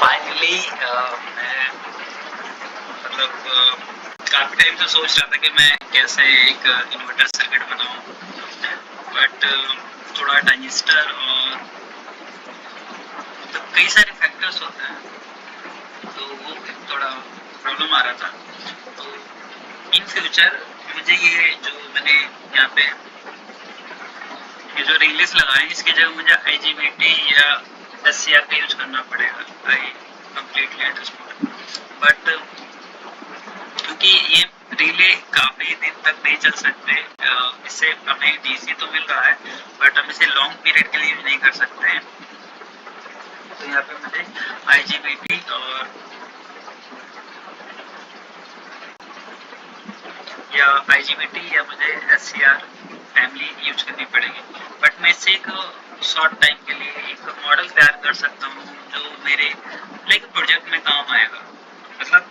Finally मैं मतलब काफी टाइम से सोच रहा था कि मैं कैसे एक इन्वर्टर सर्किट बनाऊं, बट थोड़ा ट्रांजिस्टर और मतलब कई सारे फैक्टर्स होते हैं, तो वो थोड़ा प्रॉब्लम आ रहा था। तो इन फ्यूचर मुझे ये जो मैंने यहाँ पे ये जो रिलीज लगाए इसकी जगह मुझे IGBT या SCR का यूज करना पड़ेगा। आई कंप्लीटली अंडरस्टूड, बट क्योंकि ये रिले काफी दिन तक नहीं चल सकते, इससे हमें DC तो मिल रहा है बट हम इसे लॉन्ग पीरियड के लिए यूज नहीं कर सकते हैं। तो यहाँ पे मुझे IGBT और या मुझे SCR फैमिली यूज करनी पड़ेगी। बट मैं इससे एक शॉर्ट टाइम के लिए एक मॉडल तैयार कर सकता हूँ जो मेरे लाइक प्रोजेक्ट में काम आएगा। मतलब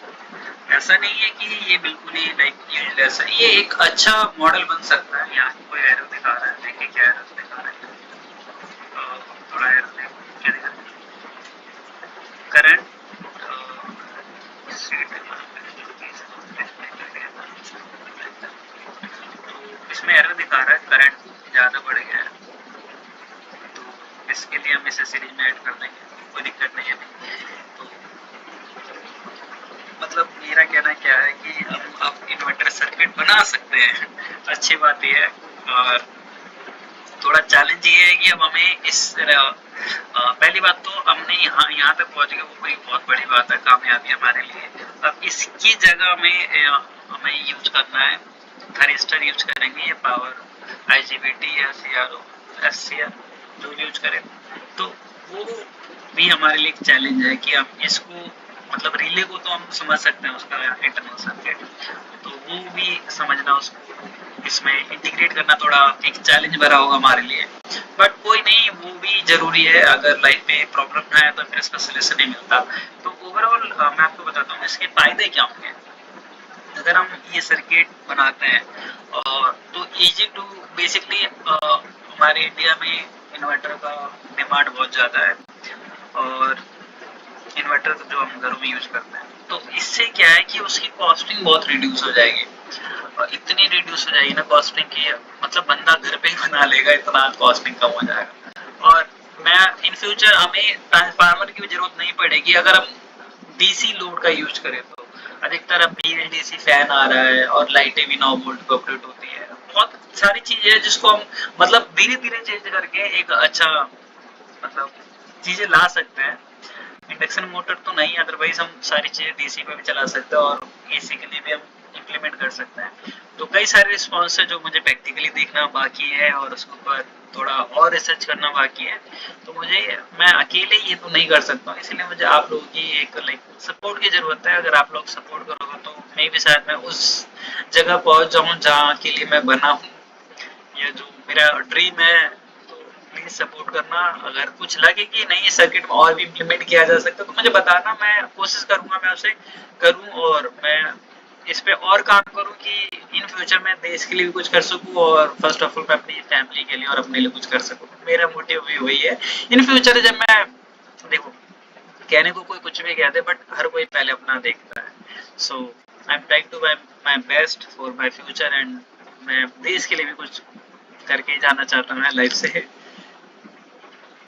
ऐसा नहीं है कि ये बिल्कुल ही लाइक यूजलेस है, ये एक अच्छा मॉडल बन सकता है। यहाँ कोई एरर दिखा रहा है, देखिए क्या एरर दिखा रहा है। थोड़ा एरर देखो क्या दिखा रहा है। करंट इसमें एरर दिखा रहा है, करंट ज़्यादा बढ़ गया है, तो इसके लिए हम इसे सीरीज में ऐड कर देंगे, कोई दिक्कत नहीं है। तो मतलब मेरा कहना क्या है कि हम अब इन्वर्टर सर्किट बना सकते हैं, अच्छी बात यह है। और थोड़ा चैलेंज ये है कि अब हमें पहली बात तो हमने यहाँ तक पहुँच गए, वो कोई बहुत बड़ी बात है, कामयाबी हमारे लिए। अब इसकी जगह में हमें यूज करना है थरिस्टर यूज करेंगे या पावर IGBT या CRO SCR जो भी यूज करें। तो वो भी हमारे लिए एक चैलेंज है कि हम इसको मतलब रिले को तो हम समझ सकते हैं उसका इंटरनल सर्किट, तो वो भी समझना उसको इसमें इंटीग्रेट करना थोड़ा एक चैलेंज भरा होगा हमारे लिए। बट कोई नहीं, वो भी जरूरी है, अगर लाइफ में प्रॉब्लम है तो फिर इसका सोल्यूशन नहीं मिलता। तो ओवरऑल मैं आपको बताता हूँ इसके फायदे क्या होंगे अगर हम ये सर्किट बनाते हैं। और तो इजी टू बेसिकली हमारे इंडिया में इन्वर्टर का डिमांड बहुत ज़्यादा है, और इन्वर्टर जो हम घरों में यूज करते हैं, तो इससे क्या है कि उसकी कॉस्टिंग बहुत रिड्यूस हो जाएगी। और इतनी रिड्यूस हो जाएगी ना कॉस्टिंग की, मतलब बंदा घर पे ही बना लेगा, इतना कॉस्टिंग कम हो जाएगा। और मैं इन फ्यूचर हमें ट्रांसफार्मर की भी जरूरत नहीं पड़ेगी अगर हम DC लोड का यूज करें। तो अधिकतर अब BLDC फैन आ रहा है और लाइटें भी 9 वोल्ट पे ऑपरेट होती है। बहुत सारी चीजें हैं जिसको हम मतलब धीरे धीरे चेंज करके एक अच्छा मतलब चीजें ला सकते हैं। इंडक्शन मोटर तो नहीं, अदरवाइज हम सारी चीजें DC पे भी चला सकते हैं और AC के लिए भी हम इम्प्लीमेंट कर सकते हैं। तो कई सारे रिस्पॉन्स है जो मुझे प्रैक्टिकली देखना बाकी है और उसके ऊपर थोड़ा और रिसर्च करना बाकी है। तो मैं अकेले ये तो नहीं कर सकता हूँ, इसलिए मुझे आप लोगों की एक लाइक सपोर्ट की जरूरत है। अगर आप लोग सपोर्ट करोगे तो मैं भी शायद मैं उस जगह पहुंच जाऊँ जहाँ के लिए मैं बना हूँ, ये जो मेरा ड्रीम है। तो प्लीज सपोर्ट करना। अगर कुछ लगे कि नहीं सर्किट में और भी इम्प्लीमेंट किया जा सकता तो मुझे बताना, मैं कोशिश करूंगा मैं उसे करूं और मैं इस पे और काम करूं कि इन फ्यूचर में देश के लिए भी कुछ कर सकूं और फर्स्ट ऑफ ऑल मैं अपनी फैमिली के लिए और अपने लिए कुछ कर सकूं। मेरा मोटिव भी वही है। इन फ्यूचर जब मैं देखो, कहने को कोई कुछ भी कह दे बट हर कोई पहले अपना देखता है। So I am trying to my best for my future, and मैं देश के लिए भी कुछ करके जाना चाहता हूँ लाइफ से।